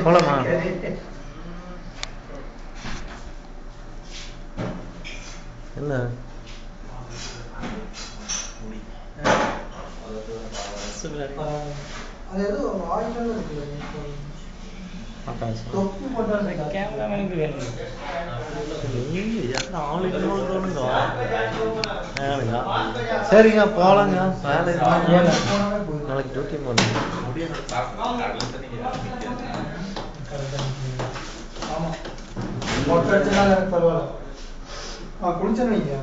போலாமா? என்ன அது ஏதோ ஆயிட்டாலும் இருக்கு. கேமராமேனுக்கு வேணும். சரிங்க போலாங்க. நாளைக்கு டியூட்டி போகணும். ஆமா பரவாயில்ல. குளிச்சேன்னு வைங்க,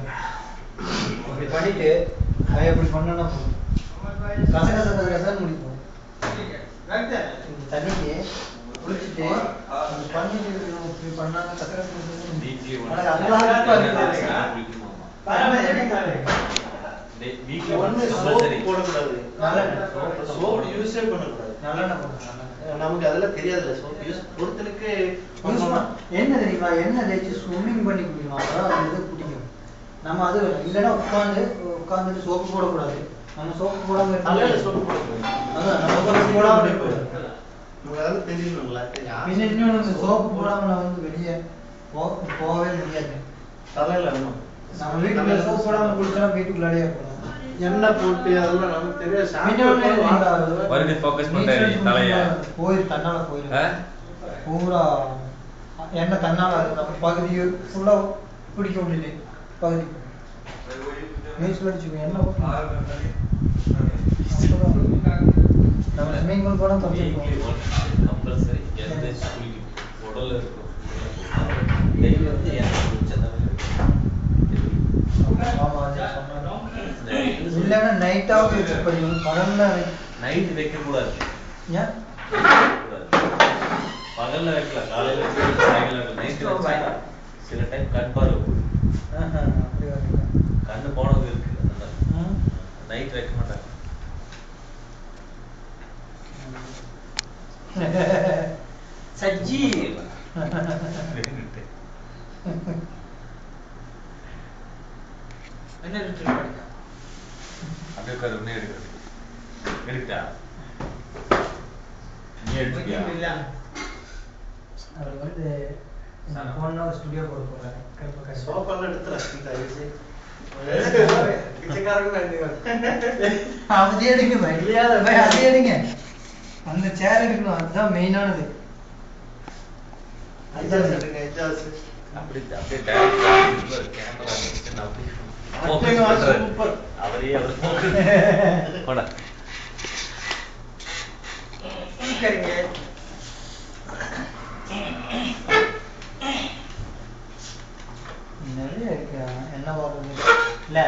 அப்படி பண்ணிட்டு அதை எப்படி பண்ணனா போதும். கசகசன்னு முடிப்போம். தண்ணிக்கு குளிச்சுட்டு பண்ணிட்டு இப்படி பண்ணாங்க. நமக்கு அதெல்லாம் தெரியாதுல்ல. சோப் யூஸ் ஒருத்தனுக்கு என்ன தெரியுமா, என்ன தேய்ச்சி ஸ்விம்மிங் பண்ணி குடிக்கணும். அதான் அது இது பிடிக்கும். நம்ம அது இல்லைன்னா உட்காந்துட்டு சோப்பு போடக்கூடாது. நம்ம சோப்பு போடாம சோப்பு போடக்கூடாது. அதான் நம்ம சோப்பு போடாம அதெல்லாம் தெரியணுங்களா? இன்னொன்று சோப்பு போடாம நான் வந்து வெளியே போகவே முடியாது. தலையில நம்ம வீட்டுக்குள்ள சோப்பு போடாம குளிச்சா வீட்டுக்குள்ளாடியே போகலாம். எண்ணெய் போட்டு அதெல்லாம் நமக்கு தெரியாது. கோயில் தன்னால கோயில் பூரா எண்ணெய் தன்னால நம்ம பகுதி ஃபுல்லா பிடிக்க முடியல. பகுதி மீன்ஸ்ல வச்சுக்கோ எண்ணெய் நம்ம ஸ்விம்மிங் பூல் போனா தப்பிச்சிருக்கோம். இல்லைன்னா நைட்டாவது வச்சு படிக்கணும். பகல்ல நைட் வைக்க கூடாது. ஏன் பகல்ல வைக்கலாம், காலையில நைட் வச்சா சில டைம் கண் பார்வை கண்ணு போனது இருக்கு. நைட் வைக்க மாட்டாங்க. சஜ்ஜி என்ன அப்படியே கருவுனே எடுக்கிறது. எடுத்தா நீ எடுத்துக்கியா? அவர் வந்து போனா ஸ்டுடியோ போட போறாரு. சோப்பெல்லாம் எடுத்துறேன். அதே எடுங்க, அதே எடுங்க. அந்த சேர் எடுக்கணும், அதுதான் மெயினானது. அப்படி அப்படியே கேமரா அவரே அவர் போட நிறைய இருக்கு. என்ன பாருங்க இல்ல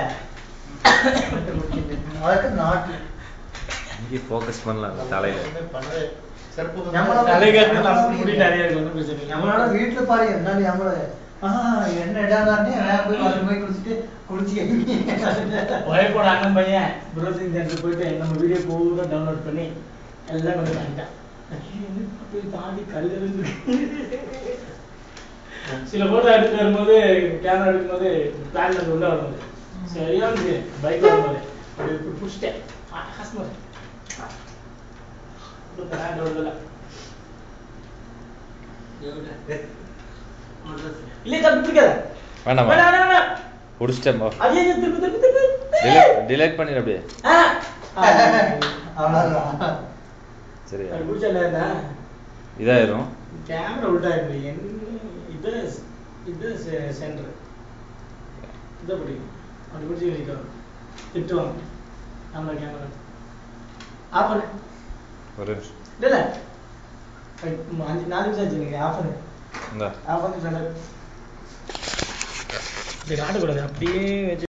அதுக்கு நாட்டு இங்கே ஃபோக்கஸ் பண்ணலாம் தலையில. நம்மளால வீட்டுல பாரு என்னால நம்மள என்ன இடாதானே போய் போய் குளிச்சுட்டு குளிச்சு பயப்பட அண்ணன் பையன் ப்ரௌசிங் சென்டர் போயிட்டு நம்ம வீடியோ பூரா டவுன்லோட் பண்ணி எல்லாம் கொஞ்சம் பண்ணிட்டான். போய் தாண்டி கல்லு சில போட்டோ எடுத்து வரும்போது கேமரா எடுக்கும்போது பிளான்ல இருந்து உள்ள வரும்போது சரியா இருந்துச்சு. பைக் வரும்போது பிடிச்சிட்டேன். இல்ல தப்பு பிடிக்காத வேணாமா? வேணாம் புடிச்சிட்டேன் போ. அதே திருப்பி திருப்பி திருப்பி டிலீட் பண்ணிடு அப்படியே. அவ்வளவுதான். சரி அது பிடிச்சல இதாயிரும். கேமரா உல்டா இருக்கு. இது இது சென்டர் இதை பிடிக்கும். அப்படி பிடிச்சி வைக்கும் திட்டுவாங்க நம்ம கேமரா ஆஃப் பண்ணு. ஒரு நிமிஷம் இல்ல 4 நிமிஷம் ஆச்சு. நீங்க ஆஃப் பண்ணு. இந்த ஆஃப் பண்ணி சொன்ன இப்படி காட்டக்கூடாது. அப்படியே வச்சு